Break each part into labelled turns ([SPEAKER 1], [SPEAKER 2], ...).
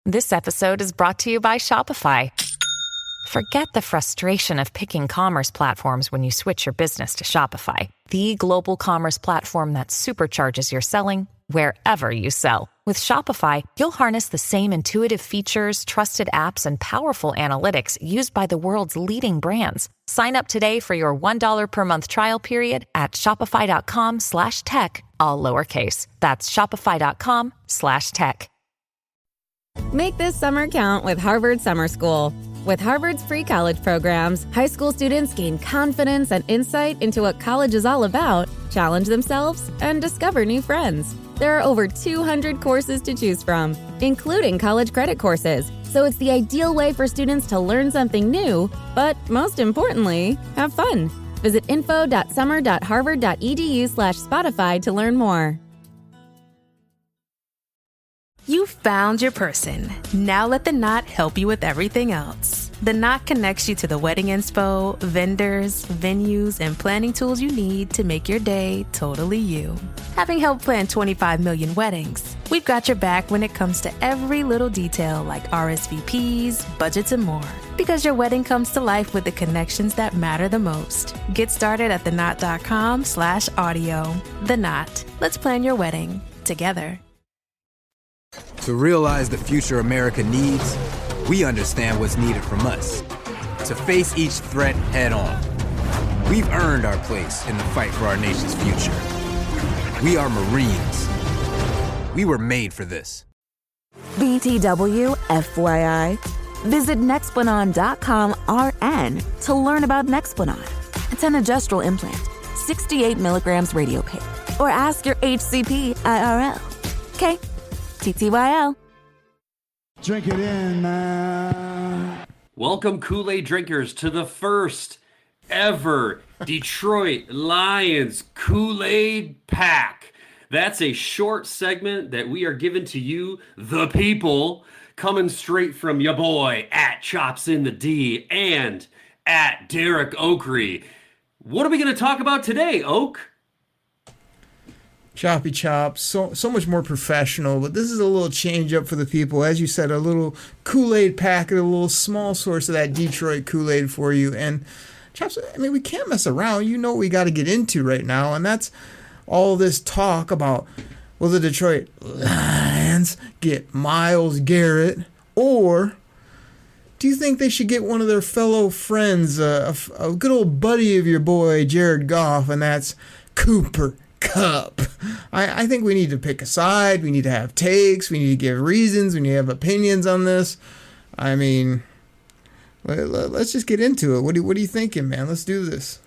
[SPEAKER 1] This episode is brought to you by Shopify. Forget the frustration of picking commerce platforms when you switch your business to Shopify, the global commerce platform that supercharges your selling wherever you sell. With Shopify, you'll harness the same intuitive features, trusted apps, and powerful analytics used by the world's leading brands. Sign up today for your $1 per month trial period at shopify.com/tech, all lowercase. That's shopify.com/tech.
[SPEAKER 2] Make this summer count with Harvard Summer School. With Harvard's free college programs, high school students gain confidence and insight into what college is all about, challenge themselves, and discover new friends. There are over 200 courses to choose from, including college credit courses, so it's the ideal way for students to learn something new, but most importantly, have fun. Visit info.summer.harvard.edu/Spotify to learn more.
[SPEAKER 3] You found your person. Now let the knot help you with everything else. The knot connects you to the wedding inspo, vendors, venues, and planning tools you need to make your day totally you. Having helped plan 25 million weddings, we've got your back when it comes to every little detail like RSVPs, budgets, and more. Because your wedding comes to life with the connections that matter the most. Get started at theknot.com/audio. The Knot. Let's plan your wedding together.
[SPEAKER 4] To realize the future America needs, we understand what's needed from us. To face each threat head on. We've earned our place in the fight for our nation's future. We are Marines. We were made for this.
[SPEAKER 5] BTW, FYI. Visit Nexplanon.com RN to learn about Nexplanon. It's an gestural implant, 68 milligrams radiopaque. Or ask your HCP IRL. Okay? TTYL.
[SPEAKER 6] Drink it in, man.
[SPEAKER 7] Welcome, Kool-Aid drinkers, to the first ever Detroit Lions Kool-Aid Pack. That's a short segment that we are giving to you, the people, coming straight from your boy at Chops in the D and at Derek Oakrey. What are we going to talk about today, Oak?
[SPEAKER 8] Choppy Chop, so much more professional, but this is a little change up for the people. As you said, a little Kool-Aid packet, a little small source of that Detroit Kool-Aid for you. And Chops, I mean, we can't mess around. You know what we got to get into right now, and that's all this talk about, will the Detroit Lions get Myles Garrett, or do you think they should get one of their fellow friends, a good old buddy of your boy, Jared Goff, and that's Cooper Kupp? I think we need to pick a side. We need to have takes. We need to give reasons. We need to have opinions on this. I mean, let's just get into it. What are you thinking, man? Let's do this.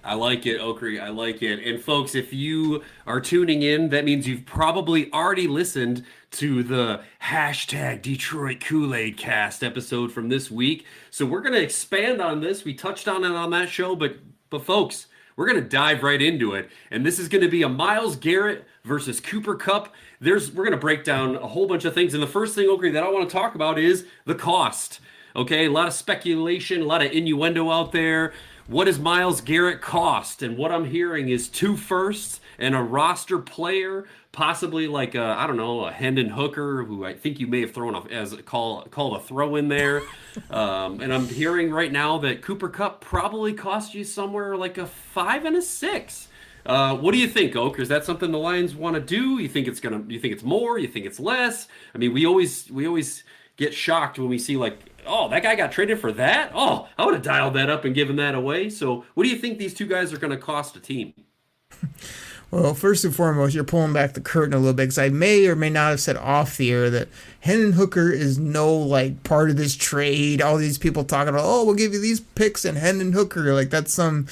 [SPEAKER 7] I like it, Oakrey. I like it. And folks, if you are tuning in, that means you've probably already listened to the hashtag Detroit Koolaid Cast episode from this week. So we're going to expand on this. We touched on it on that show, but folks, we're going to dive right into it. And this is going to be a Myles Garrett versus Cooper Kupp. We're going to break down a whole bunch of things. And the first thing, Oakrey, that I want to talk about is the cost. Okay, a lot of speculation, a lot of innuendo out there. What does Myles Garrett cost? And what I'm hearing is 2 firsts and a roster player, possibly like a Hendon Hooker, who I think you may have thrown off as called a throw in there. And I'm hearing right now that Cooper Kupp probably cost you somewhere like a 5 and a 6. What do you think, Oak? Is that something the Lions want to do? You think it's more? You think it's less? I mean, we always get shocked when we see like, oh, that guy got traded for that? Oh, I would have dialed that up and given that away. So what do you think these two guys are going to cost a team?
[SPEAKER 8] Well, first and foremost, you're pulling back the curtain a little bit, because I may or may not have said off the air that Hendon Hooker is no part of this trade. All these people talking about, oh, we'll give you these picks and Hendon Hooker, like that's some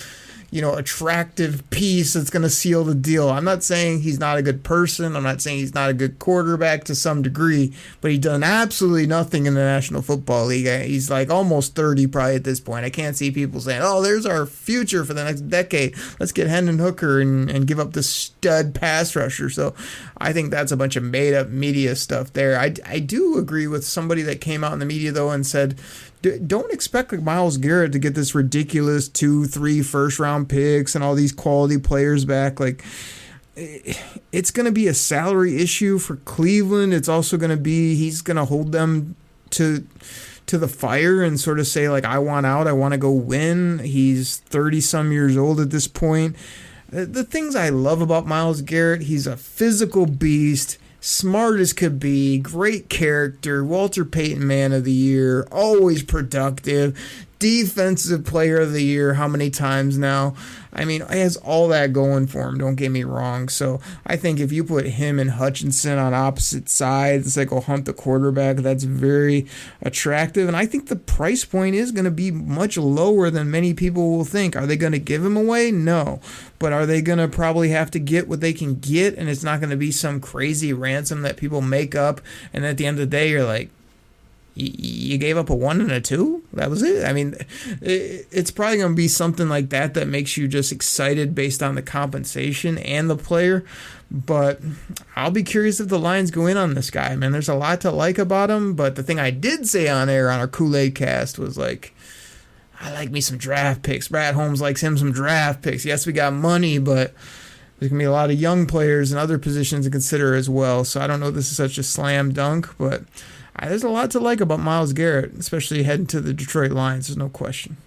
[SPEAKER 8] attractive piece that's going to seal the deal. I'm not saying he's not a good person. I'm not saying he's not a good quarterback to some degree, but he's done absolutely nothing in the National Football League. He's like almost 30 probably at this point. I can't see people saying, oh, there's our future for the next decade. Let's get Hendon Hooker and give up the stud pass rusher. So I think that's a bunch of made up media stuff there. I do agree with somebody that came out in the media though and said, don't expect Myles Garrett to get this ridiculous 2-3 first round picks and all these quality players back. it's going to be a salary issue for Cleveland. It's also going to be, he's going to hold them to the fire and sort of say, like, I want out, I want to go win. He's 30 some years old at this point. The things I love about Myles Garrett, he's a physical beast, smart as could be, great character, Walter Payton Man of the Year, always productive, Defensive Player of the Year, how many times now? I mean, he has all that going for him, don't get me wrong. So I think if you put him and Hutchinson on opposite sides, like go hunt the quarterback, that's very attractive. And I think the price point is going to be much lower than many people will think. Are they going to give him away? No. But are they going to probably have to get what they can get, and it's not going to be some crazy ransom that people make up, and at the end of the day, you're like, you gave up a 1 and a 2? That was it? I mean, it's probably going to be something like that that makes you just excited based on the compensation and the player. But I'll be curious if the Lions go in on this guy, man. There's a lot to like about him, but the thing I did say on air on our Koolaid Cast was like, I like me some draft picks. Brad Holmes likes him some draft picks. Yes, we got money, but there's going to be a lot of young players and other positions to consider as well. So I don't know if this is such a slam dunk, but there's a lot to like about Myles Garrett, especially heading to the Detroit Lions. There's no question.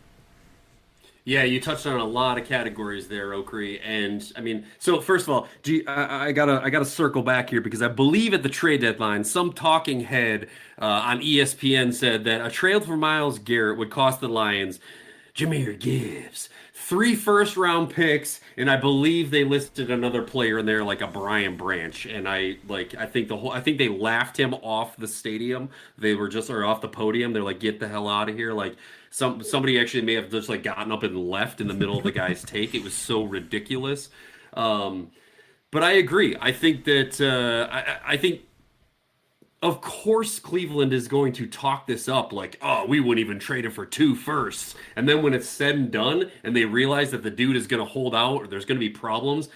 [SPEAKER 7] Yeah, you touched on a lot of categories there, Okrey. And I mean, so first of all, I gotta circle back here because I believe at the trade deadline, some talking head on ESPN said that a trade for Myles Garrett would cost the Lions Jahmyr Gibbs, 3 first-round picks, and I believe they listed another player in there, like a Brian Branch. And I think they laughed him off the stadium. They were just or off the podium. They're like, get the hell out of here. Like somebody actually may have just like gotten up and left in the middle of the guy's take. It was so ridiculous. But I agree. I think that I think. Of course, Cleveland is going to talk this up like, oh, we wouldn't even trade him for 2 firsts. And then when it's said and done and they realize that the dude is going to hold out or there's going to be problems,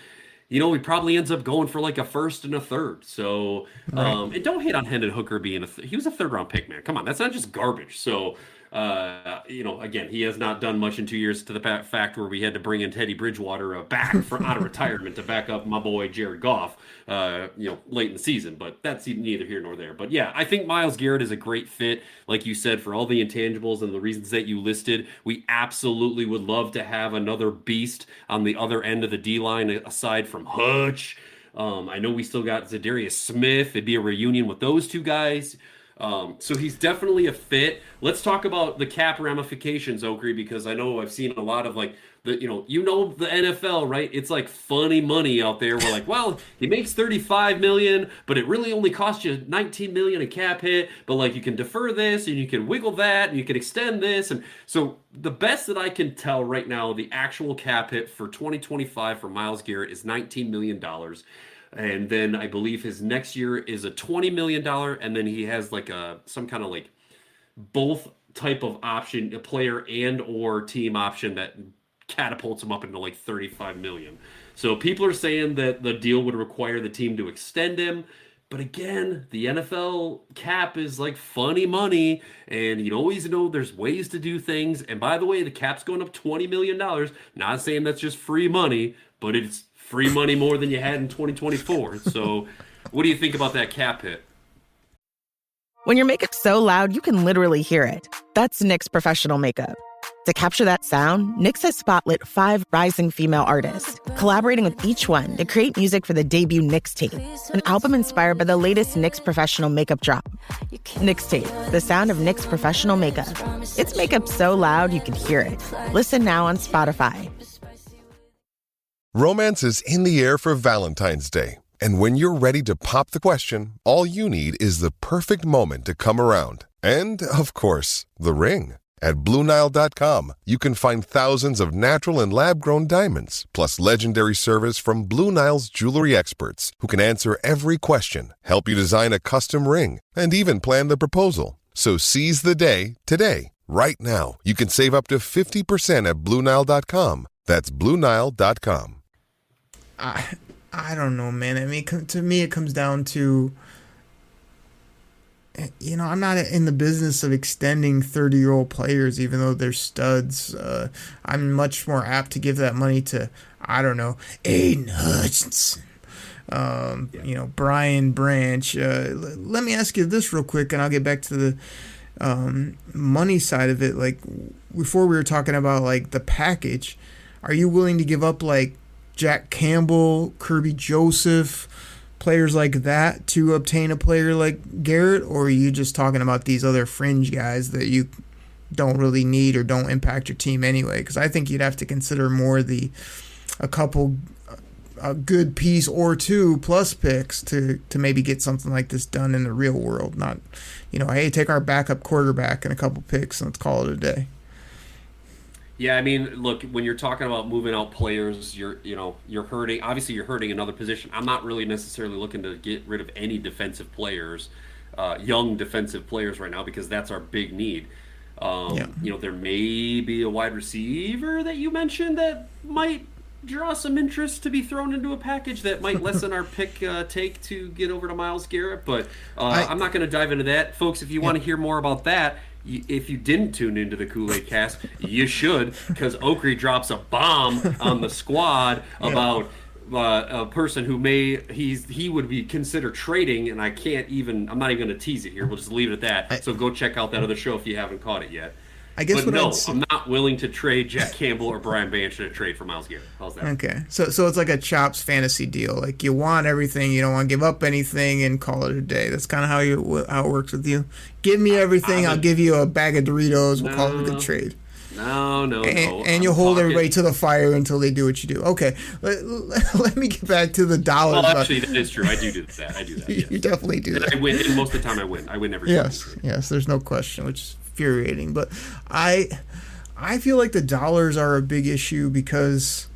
[SPEAKER 7] he probably ends up going for like a first and a third. So, and don't hate on Hendon Hooker being he was a 3rd-round pick, man. Come on, that's not just garbage. So, again, he has not done much in 2 years to the fact where we had to bring in Teddy Bridgewater back out of retirement to back up my boy Jared Goff, late in the season. But that's neither here nor there. But yeah, I think Myles Garrett is a great fit, like you said, for all the intangibles and the reasons that you listed. We absolutely would love to have another beast on the other end of the D-line aside from Hutch. I know we still got Zadarius Smith. It'd be a reunion with those 2 guys. So he's definitely a fit. Let's talk about the cap ramifications, Okrey, because I know I've seen a lot of like the NFL, right? It's like funny money out there. We're like, well, he makes $35 million, but it really only costs you $19 million in cap hit. But like you can defer this and you can wiggle that and you can extend this. And so the best that I can tell right now, the actual cap hit for 2025 for Myles Garrett is $19 million. And then I believe his next year is a $20 million, and then he has like some kind of like both type of option, a player and or team option that catapults him up into like $35 million. So people are saying that the deal would require the team to extend him. But again, the NFL cap is like funny money, and you always know there's ways to do things. And by the way, the cap's going up $20 million. Not saying that's just free money, but it's free money more than you had in 2024. So what do you think about that cap hit?
[SPEAKER 9] When your makeup's so loud, you can literally hear it. That's NYX Professional Makeup. To capture that sound, NYX has spotlit 5 rising female artists, collaborating with each one to create music for the debut NYX Tape, an album inspired by the latest NYX Professional Makeup drop. NYX Tape, the sound of NYX Professional Makeup. It's makeup so loud you can hear it. Listen now on Spotify.
[SPEAKER 10] Romance is in the air for Valentine's Day. And when you're ready to pop the question, all you need is the perfect moment to come around. And, of course, the ring. At BlueNile.com, you can find thousands of natural and lab-grown diamonds, plus legendary service from Blue Nile's jewelry experts, who can answer every question, help you design a custom ring, and even plan the proposal. So seize the day today. Right now, you can save up to 50% at BlueNile.com. That's BlueNile.com.
[SPEAKER 8] I don't know, man. I mean, to me, it comes down to, I'm not in the business of extending 30-year-old players, even though they're studs. I'm much more apt to give that money to, I don't know, Aiden Hutchinson Brian Branch. Let me ask you this real quick, and I'll get back to the money side of it. Like, before we were talking about, like, the package, are you willing to give up, like, Jack Campbell, Kirby Joseph, players like that to obtain a player like Garrett, or are you just talking about these other fringe guys that you don't really need or don't impact your team anyway? Because I think you'd have to consider more a good piece or two plus picks to maybe get something like this done in the real world. Not, hey, take our backup quarterback and a couple picks and let's call it a day.
[SPEAKER 7] Yeah, I mean, look, when you're talking about moving out players, you're hurting. Obviously, you're hurting another position. I'm not really necessarily looking to get rid of any defensive players, young defensive players right now, because that's our big need. There may be a wide receiver that you mentioned that might draw some interest to be thrown into a package that might lessen our pick take to get over to Myles Garrett. But I'm not going to dive into that. Folks, if you want to hear more about that, if you didn't tune into the Koolaid Cast, you should, because Oakley drops a bomb on the squad about a person who he would be considered trading, and I'm not even going to tease it here. We'll just leave it at that. So go check out that other show if you haven't caught it yet. I'm not willing to trade Jack Campbell or Brian Branch to trade for Myles Garrett. How's that?
[SPEAKER 8] Okay, so it's like a Chops fantasy deal. Like, you want everything, you don't want to give up anything, and call it a day. That's kind of how it works with you. Give me everything, I'll give you a bag of Doritos. We'll call it a good trade.
[SPEAKER 7] No.
[SPEAKER 8] And you'll hold everybody to the fire until they do what you do. Okay, let me get back to the dollars.
[SPEAKER 7] Well, actually, that is true. I do that. Yes.
[SPEAKER 8] You definitely do that.
[SPEAKER 7] I win, and most of the time I win. I win every time.
[SPEAKER 8] Yes, there's no question, which is infuriating. But I feel like the dollars are a big issue because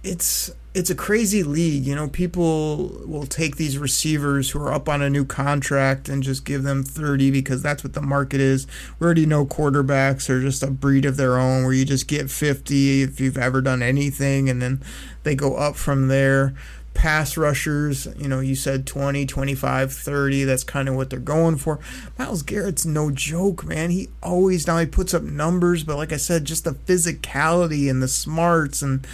[SPEAKER 8] it's a crazy league. People will take these receivers who are up on a new contract and just give them 30 because that's what the market is. We already know quarterbacks are just a breed of their own where you just get 50 if you've ever done anything, and then they go up from there. Pass rushers, you said 20, 25, 30. That's kind of what they're going for. Myles Garrett's no joke, man. He puts up numbers, but like I said, just the physicality and the smarts and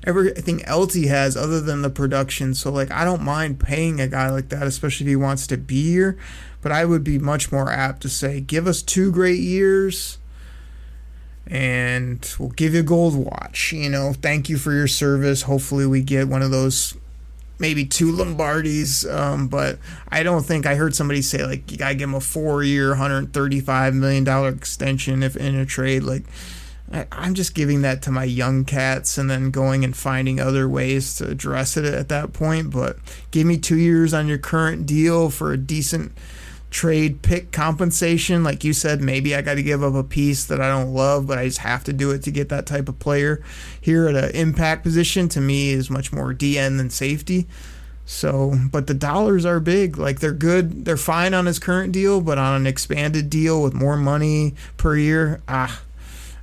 [SPEAKER 8] everything else he has other than the production. So, like, I don't mind paying a guy like that, especially if he wants to be here. But I would be much more apt to say, give us 2 great years and we'll give you a gold watch. Thank you for your service. Hopefully we get one of those, maybe 2 Lombardis. But I don't think, I heard somebody say, like, you got to give him a 4-year, $135 million extension if in a trade. Like, I'm just giving that to my young cats and then going and finding other ways to address it at that point. But give me 2 years on your current deal for a decent trade pick compensation. Like you said, maybe I got to give up a piece that I don't love, but I just have to do it to get that type of player. Here at an impact position, to me, is much more DN than safety. So, but the dollars are big. Like, they're good. They're fine on his current deal, but on an expanded deal with more money per year,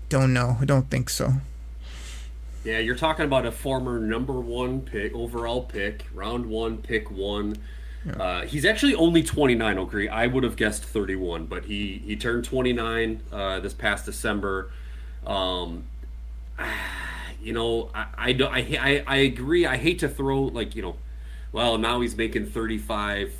[SPEAKER 8] don't know. I don't think so.
[SPEAKER 7] Yeah, you're talking about a former number 1 pick, overall pick, round 1, pick 1. Yeah. He's actually only 29, Oakley. I would have guessed 31, but he turned 29 this past December. I agree. I hate to throw, like, well, now he's making $30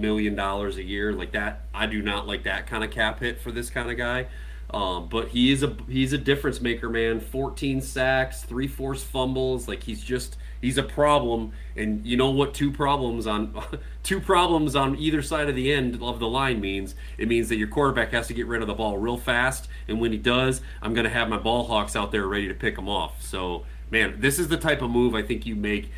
[SPEAKER 7] million a year like that. I do not like that kind of cap hit for this kind of guy. But he's a difference maker, man. 14 sacks, 3 forced fumbles. Like, he's a problem. And you know what 2 problems on either side of the end of the line means? It means that your quarterback has to get rid of the ball real fast. And when he does, I'm going to have my ball hawks out there ready to pick him off. So, man, this is the type of move I think you make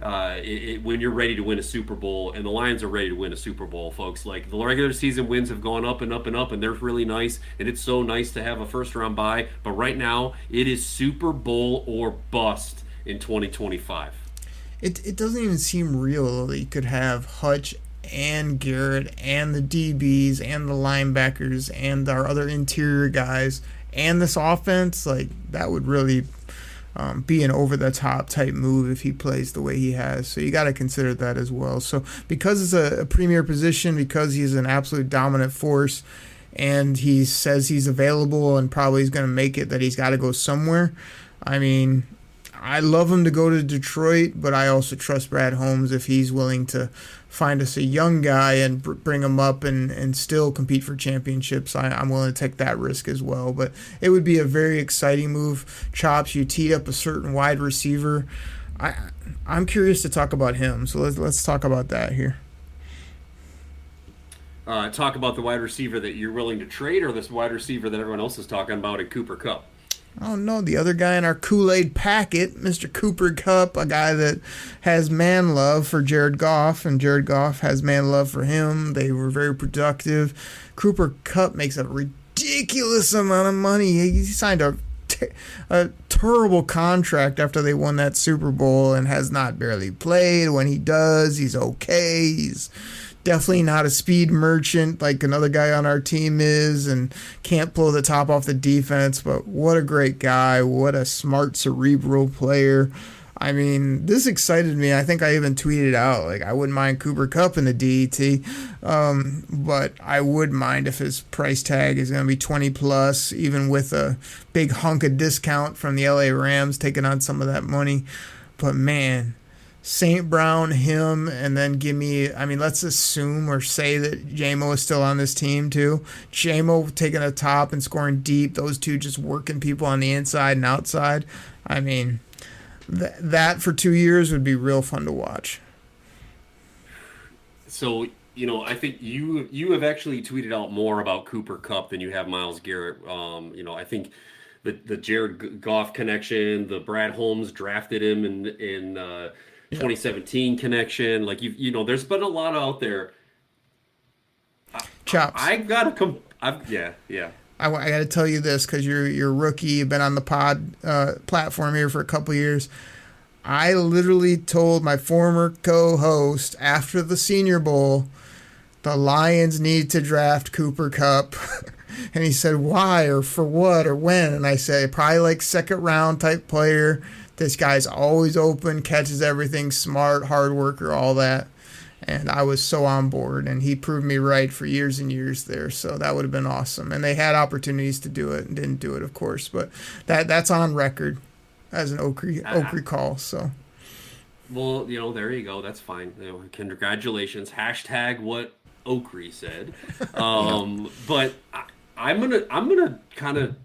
[SPEAKER 7] when you're ready to win a Super Bowl, and the Lions are ready to win a Super Bowl, folks. Like, the regular season wins have gone up and up and up, and they're really nice, and it's so nice to have a first-round bye. But right now, it is Super Bowl or bust in 2025.
[SPEAKER 8] It doesn't even seem real that you could have Hutch and Garrett and the DBs and the linebackers and our other interior guys and this offense. Like, that would really be an over-the-top type move if he plays the way he has. So you got to consider that as well. So because it's a premier position, because he's an absolute dominant force, and he says he's available and probably is going to make it, that he's got to go somewhere. I mean, I love him to go to Detroit, but I also trust Brad Holmes if he's willing to find us a young guy and bring him up and still compete for championships. I'm willing to take that risk as well. But it would be a very exciting move. Chops, you teed up a certain wide receiver. I'm curious to talk about him, so let's talk about that here.
[SPEAKER 7] Talk about the wide receiver that you're willing to trade, or this wide receiver that everyone else is talking about in Cooper Kupp?
[SPEAKER 8] Oh, no, the other guy in our Kool-Aid packet, Mr. Cooper Kupp, a guy that has man love for Jared Goff, and Jared Goff has man love for him. They were very productive. Cooper Kupp makes a ridiculous amount of money. He signed a terrible contract after they won that Super Bowl and has not barely played. When he does, he's okay. He's definitely not a speed merchant like another guy on our team is, and can't blow the top off the defense, but what a great guy. What a smart, cerebral player. I mean, this excited me. I think I even tweeted out, like, I wouldn't mind Cooper Kupp in the DET, but I would mind if his price tag is going to be 20 plus, even with a big hunk of discount from the LA Rams taking on some of that money. But man, St. Brown, him, and then give me, I mean, let's assume or say that J-Mo is still on this team too. J-Mo taking a top and scoring deep, those two just working people on the inside and outside. I mean, that for 2 years would be real fun to watch.
[SPEAKER 7] So, I think you have actually tweeted out more about Cooper Kupp than you have Myles Garrett. I think the Jared Goff connection, the Brad Holmes drafted him in 2017 connection, like there's been a lot out there.
[SPEAKER 8] Chops.
[SPEAKER 7] I gotta come. Yeah.
[SPEAKER 8] I got to tell you this because you're a rookie. You've been on the pod platform here for a couple years. I literally told my former co-host after the Senior Bowl, the Lions need to draft Cooper Kupp. And he said, why or for what or when? And I said, probably like second round type player. This guy's always open, catches everything, smart, hard worker, all that. And I was so on board, and he proved me right for years and years there. So that would have been awesome. And they had opportunities to do it and didn't do it, of course. But that's on record as an Oakley call. So,
[SPEAKER 7] well, there you go. That's fine. Congratulations. Hashtag what Oakley said. But I'm gonna kind of.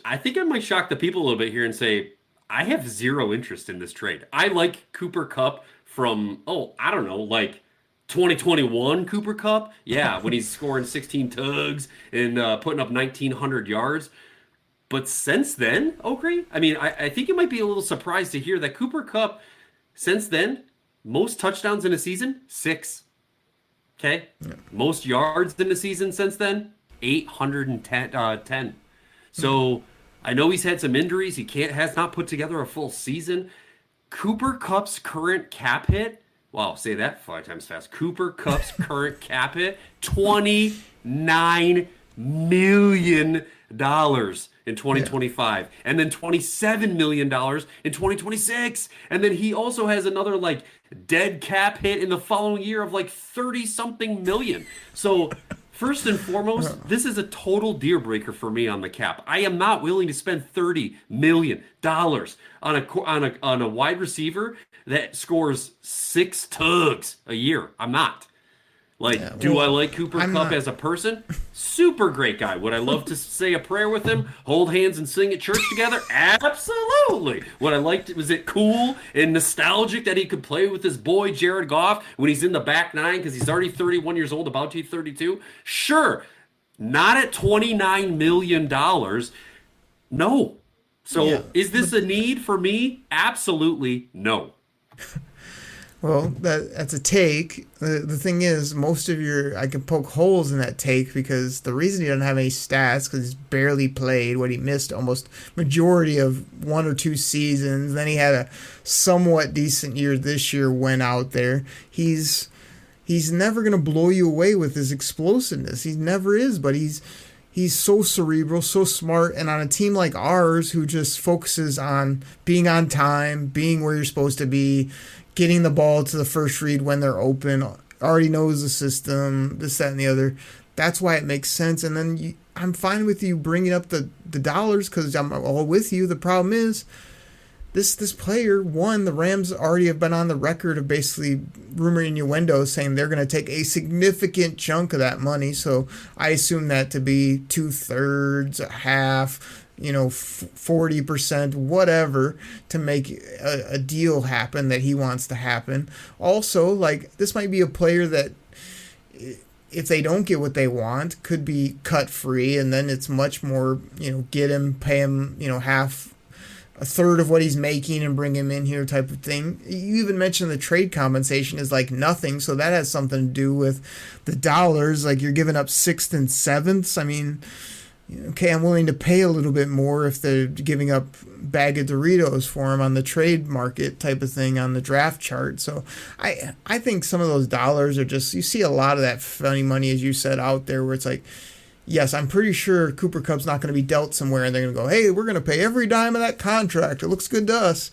[SPEAKER 7] I think I might shock the people a little bit here and say I have zero interest in this trade. I like Cooper Kupp from, I don't know, like 2021 Cooper Kupp. Yeah, when he's scoring 16 tugs and putting up 1,900 yards. But since then, Oakley, I mean, I think you might be a little surprised to hear that Cooper Kupp, since then, most touchdowns in a season, 6. Okay? Yeah. Most yards in the season since then, 810. So I know he's had some injuries. He has not put together a full season. Cooper Kupp's current cap hit, wow, say that 5 times fast. Cooper Kupp's current cap hit, $29 million in 2025, and then $27 million in 2026. And then he also has another like dead cap hit in the following year of like 30-something million. So first and foremost, this is a total deal breaker for me on the cap. I am not willing to spend $30 million on a wide receiver that scores 6 tugs a year. I'm not. Do I like Cooper Kupp as a person? Super great guy. Would I love to say a prayer with him, hold hands and sing at church together? Absolutely. What I liked, was it cool and nostalgic that he could play with his boy Jared Goff when he's in the back nine because he's already 31 years old, about to be 32? Sure. Not at $29 million. No. So is this a need for me? Absolutely no.
[SPEAKER 8] Well, that's a take. The thing is, I can poke holes in that take because the reason he doesn't have any stats because he's barely played, he missed almost majority of 1 or 2 seasons. Then he had a somewhat decent year this year when out there. He's never going to blow you away with his explosiveness. He never is, but he's so cerebral, so smart, and on a team like ours who just focuses on being on time, being where you're supposed to be, getting the ball to the first read when they're open, already knows the system, this, that, and the other. That's why it makes sense. And then I'm fine with you bringing up the dollars because I'm all with you. The problem is this player, one, the Rams already have been on the record of basically rumor innuendo saying they're going to take a significant chunk of that money. So I assume that to be 2/3, a half, 40%, whatever, to make a deal happen that he wants to happen. Also, like, this might be a player that, if they don't get what they want, could be cut free, and then it's much more, get him, pay him, half, a third of what he's making and bring him in here type of thing. You even mentioned the trade compensation is like nothing, so that has something to do with the dollars. Like, you're giving up 6th and 7ths. I mean, okay, I'm willing to pay a little bit more if they're giving up bag of Doritos for him on the trade market type of thing on the draft chart. So I think some of those dollars are just, you see a lot of that funny money, as you said, out there where it's like, yes, I'm pretty sure Cooper Kupp's not going to be dealt somewhere and they're going to go, hey, we're going to pay every dime of that contract. It looks good to us.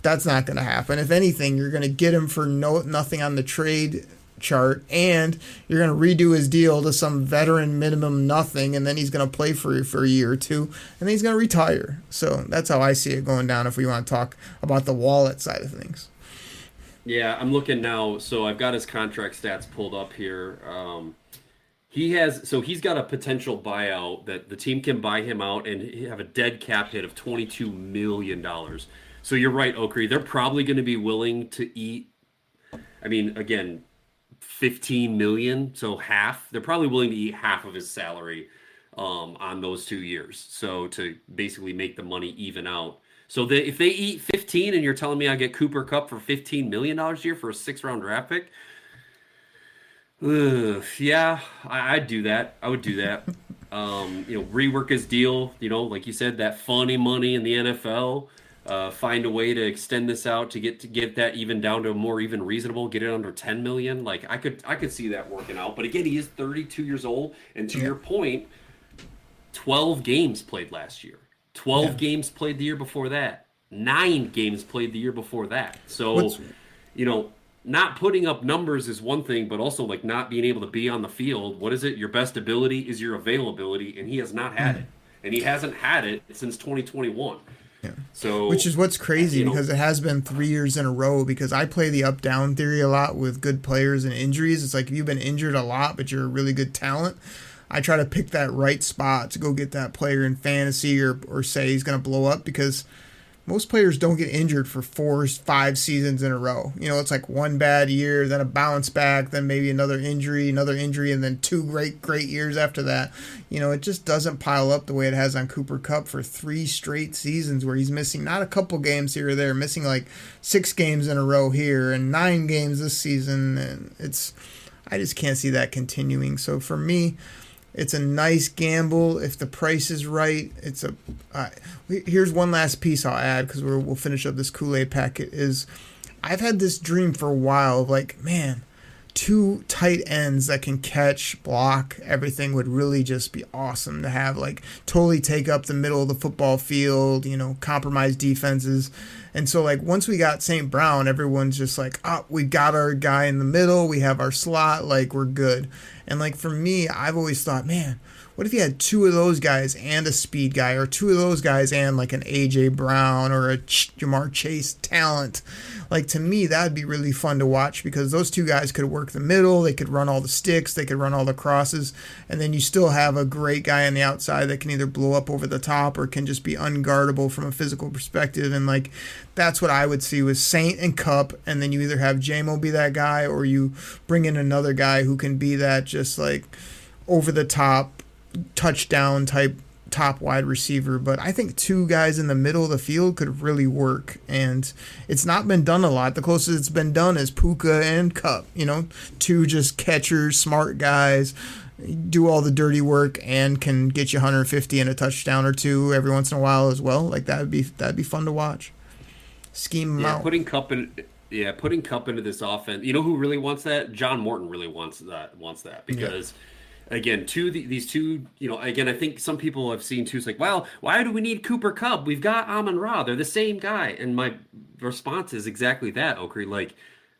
[SPEAKER 8] That's not going to happen. If anything, you're going to get him for nothing on the trade chart, and you're going to redo his deal to some veteran minimum nothing, and then he's going to play for you for a year or two, and then he's going to retire. So that's how I see it going down if we want to talk about the wallet side of things.
[SPEAKER 7] Yeah, I'm looking now. So I've got his contract stats pulled up here. He's got a potential buyout that the team can buy him out and have a dead cap hit of $22 million. So you're right, Okri. They're probably going to be willing to eat, I mean, again, $15 million, so half. They're probably willing to eat half of his salary on those 2 years. So to basically make the money even out. So if they eat 15 and you're telling me I get Cooper Kupp for $15 million a year for a 6th-round draft pick, yeah, I'd do that. I would do that. Rework his deal, like you said, that funny money in the NFL. Find a way to extend this out to get that even down to a more even reasonable, get it under 10 million. Like, I could see that working out. But again, he is 32 years old, and to your point, 12 games played last year. 12 games played the year before that. 9 games played the year before that. So, not putting up numbers is one thing, but also like not being able to be on the field. What is it? Your best ability is your availability, and he has not had it. And he hasn't had it since 2021.
[SPEAKER 8] Yeah.
[SPEAKER 7] So,
[SPEAKER 8] which is what's crazy because it has been 3 years in a row, because I play the up-down theory a lot with good players and injuries. It's like if you've been injured a lot, but you're a really good talent, I try to pick that right spot to go get that player in fantasy or say he's going to blow up, because most players don't get injured for 4-5 seasons in a row. It's like one bad year, then a bounce back, then maybe another injury, and then 2 great years after that. It just doesn't pile up the way it has on Cooper Kupp for 3 straight seasons where he's missing not a couple games here or there, missing like 6 games in a row here and 9 games this season. And I just can't see that continuing. So for me, it's a nice gamble if the price is right. Here's one last piece I'll add, because we'll finish up this Kool-Aid packet. Is I've had this dream for a while of like, man, 2 tight ends that can catch, block, everything would really just be awesome to have. Like, totally take up the middle of the football field, compromise defenses. And so, like, once we got St. Brown, everyone's just like, oh, we got our guy in the middle, we have our slot, like, we're good. And, like, for me, I've always thought, man, what if you had 2 of those guys and a speed guy, or 2 of those guys and, like, an A.J. Brown or a Jamar Chase talent? Like, to me, that would be really fun to watch, because those 2 guys could work the middle, they could run all the sticks, they could run all the crosses, and then you still have a great guy on the outside that can either blow up over the top or can just be unguardable from a physical perspective. And, like, that's what I would see with Saint and Kupp, and then you either have J-Mo be that guy, or you bring in another guy who can be that just, like, over-the-top touchdown type top wide receiver. But I think 2 guys in the middle of the field could really work, and it's not been done a lot. The closest it's been done is Puka and Kupp, 2 just catchers, smart guys, do all the dirty work and can get you 150 and a touchdown or 2 every once in a while as well. Like, that'd be fun to watch. Scheme them out.
[SPEAKER 7] Putting Kupp into this offense. You know who really wants that? John Morton really wants that because again, these two, again, I think some people have seen too. It's like, well, why do we need Cooper Kupp? We've got Amon-Ra. They're the same guy. And my response is exactly that, Okri. Like,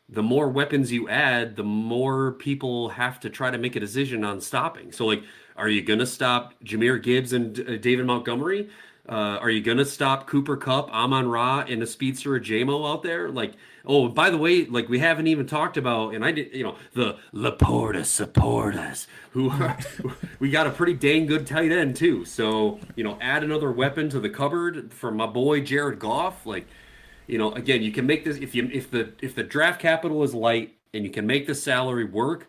[SPEAKER 7] the more weapons you add, the more people have to try to make a decision on stopping. So, like, are you going to stop Jahmyr Gibbs and David Montgomery? Are you gonna stop Cooper Kupp, Amon Ra, and a speedster or JMO out there? Like, oh, by the way, like we haven't even talked about, and I did, the Laporta supporters, who are, we got a pretty dang good tight end too. So add another weapon to the cupboard for my boy Jared Goff. Like, again, you can make this if the draft capital is light and you can make the salary work.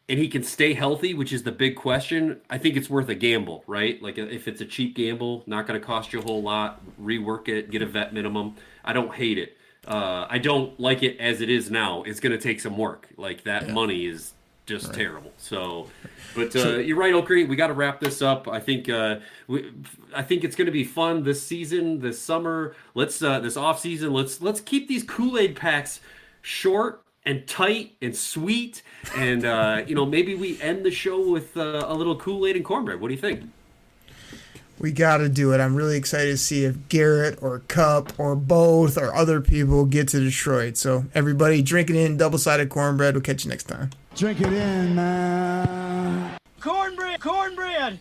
[SPEAKER 7] And he can stay healthy, which is the big question. I think it's worth a gamble, right? Like if it's a cheap gamble, not going to cost you a whole lot, rework it, get a vet minimum. I don't hate it. I don't like it as it is now. It's going to take some work. Like that money is just terrible. So, but you're right, Okri. We got to wrap this up. I think it's going to be fun this season, this summer. Let's this off season. Let's keep these Kool-Aid packs short and tight and sweet, and maybe we end the show with a little Kool-Aid and cornbread. What do you think?
[SPEAKER 8] We got to do it. I'm really excited to see if Garrett or Kupp or both or other people get to Detroit. So everybody, drink it in double-sided cornbread. We'll catch you next time.
[SPEAKER 6] Drink it in, man.
[SPEAKER 11] Cornbread!